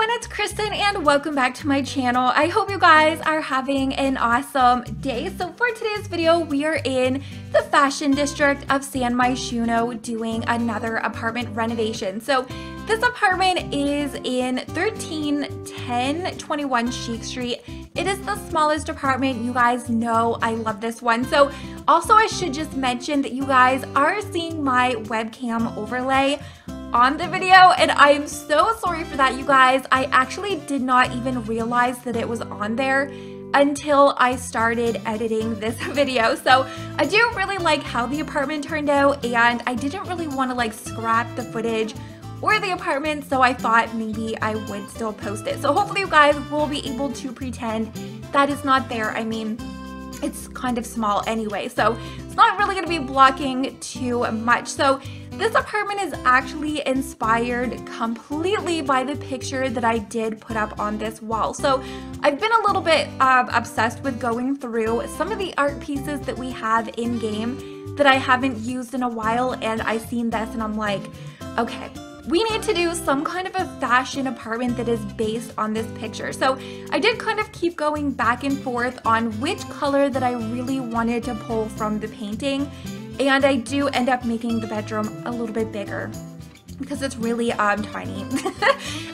everyone, it's Kristen and welcome back to my channel. I hope you guys are having an awesome day. So for today's video, we are in the fashion district of San Myshuno doing another apartment renovation. So this apartment is in 131021 Chic Street. It is the smallest apartment. You guys know I love this one. So also I should just mention that you guys are seeing my webcam overlay on the video, and I am so sorry for that, you guys. I actually did not even realize that it was on there until I started editing this video. So I do really like how the apartment turned out, and I didn't really want to like scrap the footage or the apartment, so I thought maybe I would still post it. So hopefully you guys will be able to pretend that is not there. I mean, it's kind of small anyway, so it's not really going to be blocking too much. So this apartment is actually inspired completely by the picture that I did put up on this wall. So I've been a little bit obsessed with going through some of the art pieces that we have in game that I haven't used in a while, and I seen this and I'm like, okay, we need to do some kind of a fashion apartment that is based on this picture. So I did kind of keep going back and forth on which color that I really wanted to pull from the painting. And I do end up making the bedroom a little bit bigger because it's really tiny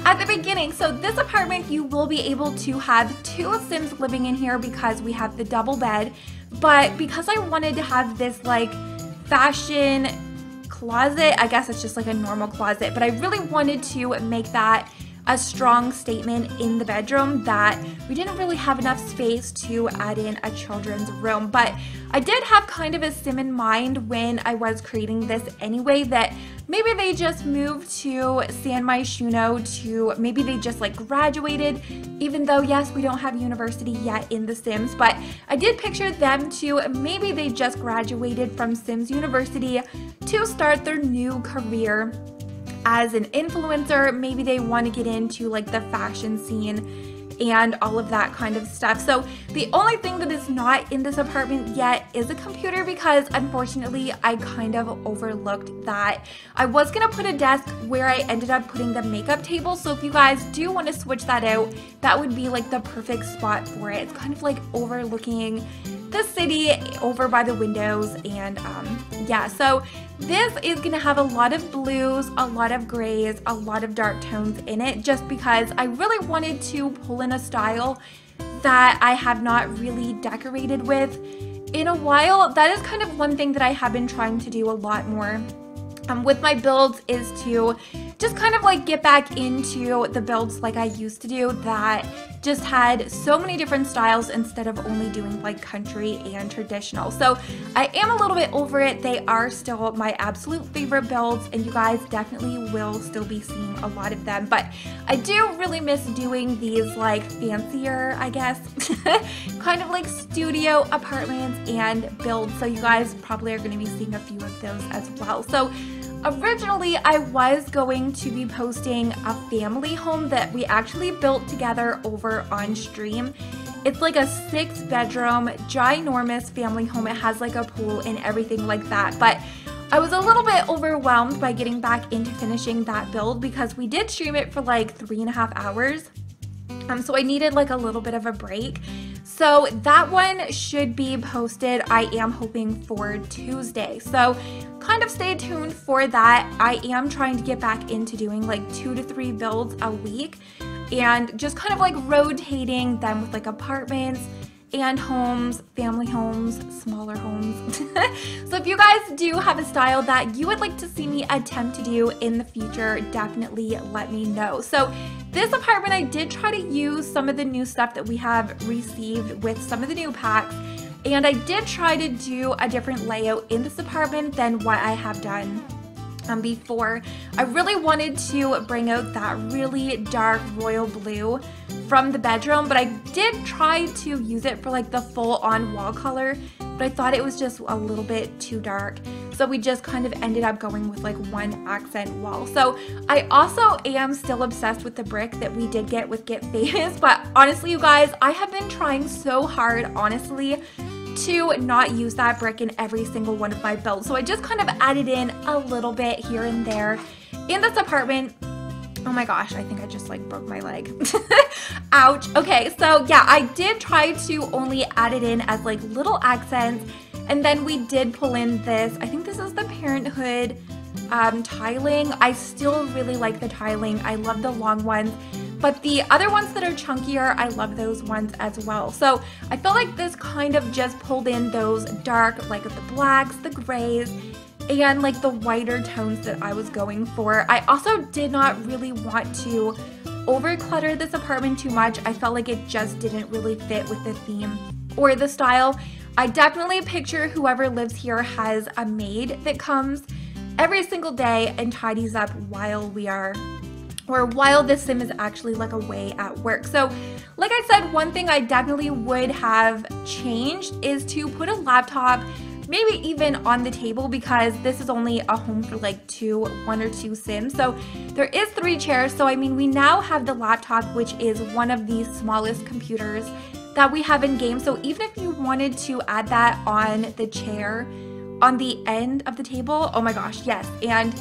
at the beginning. So this apartment, you will be able to have 2 Sims living in here because we have the double bed. But because I wanted to have this like fashion closet, I guess it's just like a normal closet, but I really wanted to make that a strong statement in the bedroom that we didn't really have enough space to add in a children's room. But I did have kind of a sim in mind when I was creating this anyway, that maybe they just moved to San Myshuno, to maybe they just like graduated, even though yes, we don't have university yet in The Sims, but I did picture them to maybe they just graduated from Sims University to start their new career as an influencer. Maybe they want to get into like the fashion scene and all of that kind of stuff. So the only thing that is not in this apartment yet is a computer, because unfortunately I kind of overlooked that. I was gonna put a desk where I ended up putting the makeup table, so if you guys do want to switch that out, that would be like the perfect spot for it. It's kind of like overlooking the city over by the windows, and yeah, so this is gonna have a lot of blues, a lot of grays, a lot of dark tones in it, just because I really wanted to pull in a style that I have not really decorated with in a while. That is kind of one thing that I have been trying to do a lot more with my builds, is to just kind of like get back into the builds like I used to do, that just had so many different styles instead of only doing like country and traditional. So I am a little bit over it. They are still my absolute favorite builds, and you guys definitely will still be seeing a lot of them. But I do really miss doing these like fancier, I guess, kind of like studio apartments and builds. So you guys probably are going to be seeing a few of those as well. So originally, I was going to be posting a family home that we actually built together over on stream. It's like a 6-bedroom, ginormous family home. It has like a pool and everything like that. But I was a little bit overwhelmed by getting back into finishing that build, because we did stream it for like 3.5 hours. So I needed like a little bit of a break. So that one should be posted, I am hoping, for Tuesday. So kind of stay tuned for that. I am trying to get back into doing like 2 to 3 builds a week, and just kind of like rotating them with like apartments and homes, family homes, smaller homes. So if you guys do have a style that you would like to see me attempt to do in the future, definitely let me know. So this apartment, I did try to use some of the new stuff that we have received with some of the new packs, and I did try to do a different layout in this apartment than what I have done before. I really wanted to bring out that really dark royal blue from the bedroom, but I did try to use it for like the full-on wall color, but I thought it was just a little bit too dark, so we just kind of ended up going with like one accent wall. So I also am still obsessed with the brick that we did get with Get Famous, but honestly you guys, I have been trying so hard, honestly, to not use that brick in every single one of my builds. So I just kind of added in a little bit here and there in this apartment. Oh my gosh, I think I just like broke my leg. Ouch. Okay, so yeah, I did try to only add it in as like little accents, and then we did pull in this, I think this is the Parenthood tiling. I still really like the tiling. I love the long ones, but the other ones that are chunkier, I love those ones as well. So I feel like this kind of just pulled in those dark, like the blacks, the grays, and like the whiter tones that I was going for. I also did not really want to over clutter this apartment too much. I felt like it just didn't really fit with the theme or the style. I definitely picture whoever lives here has a maid that comes every single day and tidies up while while this sim is actually like away at work. So like I said, one thing I definitely would have changed is to put a laptop maybe even on the table, because this is only a home for like one or two sims. So there is 3 chairs. So I mean, we now have the laptop, which is one of the smallest computers that we have in game. So even if you wanted to add that on the chair on the end of the table, oh my gosh, yes. And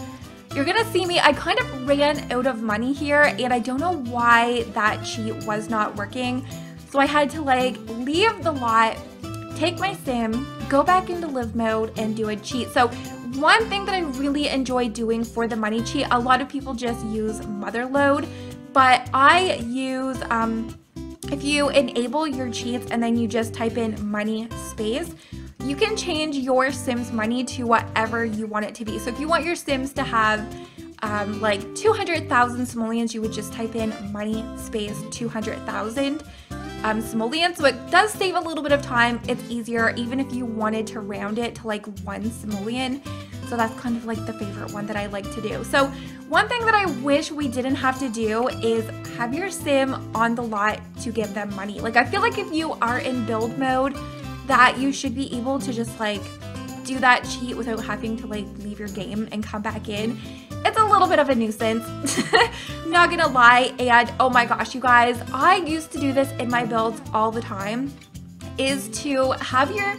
you're gonna see me, I kind of ran out of money here, and I don't know why that cheat was not working. So I had to like leave the lot, take my sim, go back into live mode, and do a cheat. So one thing that I really enjoy doing for the money cheat, a lot of people just use motherload, but I use, if you enable your cheats and then you just type in money space, you can change your Sims money to whatever you want it to be. So if you want your Sims to have like 200,000 simoleons, you would just type in money space 200,000 simoleons. So it does save a little bit of time. It's easier even if you wanted to round it to like 1 simoleon. So that's kind of like the favorite one that I like to do. So one thing that I wish we didn't have to do is have your sim on the lot to give them money. Like I feel like if you are in build mode, that you should be able to just like do that cheat without having to like leave your game and come back in. It's a little bit of a nuisance, not gonna lie. And oh my gosh, you guys, I used to do this in my builds all the time, is to have your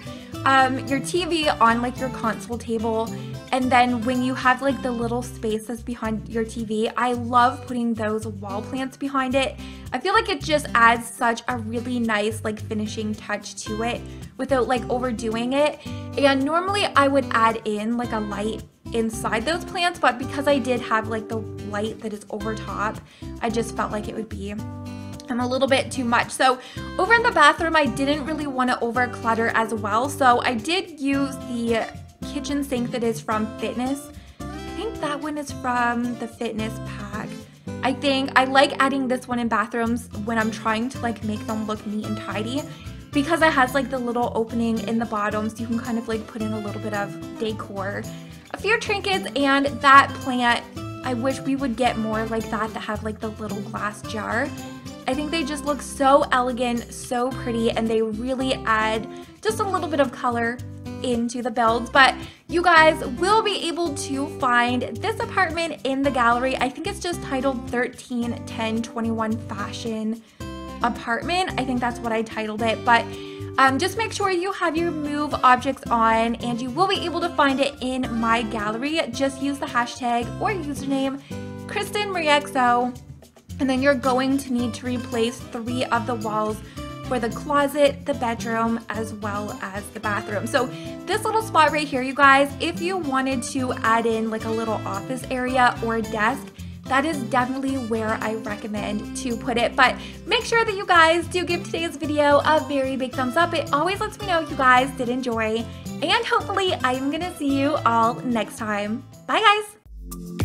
TV on like your console table, and then when you have like the little spaces behind your TV, I love putting those wall plants behind it. I feel like it just adds such a really nice like finishing touch to it without like overdoing it. And normally I would add in like a light inside those plants, but because I did have like the light that is over top, I just felt like it would be a little bit too much. So over in the bathroom, I didn't really want to over clutter as well. So I did use the kitchen sink that is from Fitness. I think that one is from the Fitness pack. I think I like adding this one in bathrooms when I'm trying to like make them look neat and tidy, because it has like the little opening in the bottom, so you can kind of like put in a little bit of decor, a few trinkets. And that plant, I wish we would get more like that have like the little glass jar. I think they just look so elegant, so pretty, and they really add just a little bit of color into the builds. But you guys will be able to find this apartment in the gallery. I think it's just titled 131021 Fashion Apartment. I think that's what I titled it. But just make sure you have your move objects on, and you will be able to find it in my gallery. Just use the hashtag or username KrystinMyrieXo, and then you're going to need to replace 3 of the walls for the closet, the bedroom, as well as the bathroom. So this little spot right here, you guys, if you wanted to add in like a little office area or a desk, that is definitely where I recommend to put it. But make sure that you guys do give today's video a very big thumbs up. It always lets me know you guys did enjoy, and hopefully I'm gonna see you all next time. Bye guys!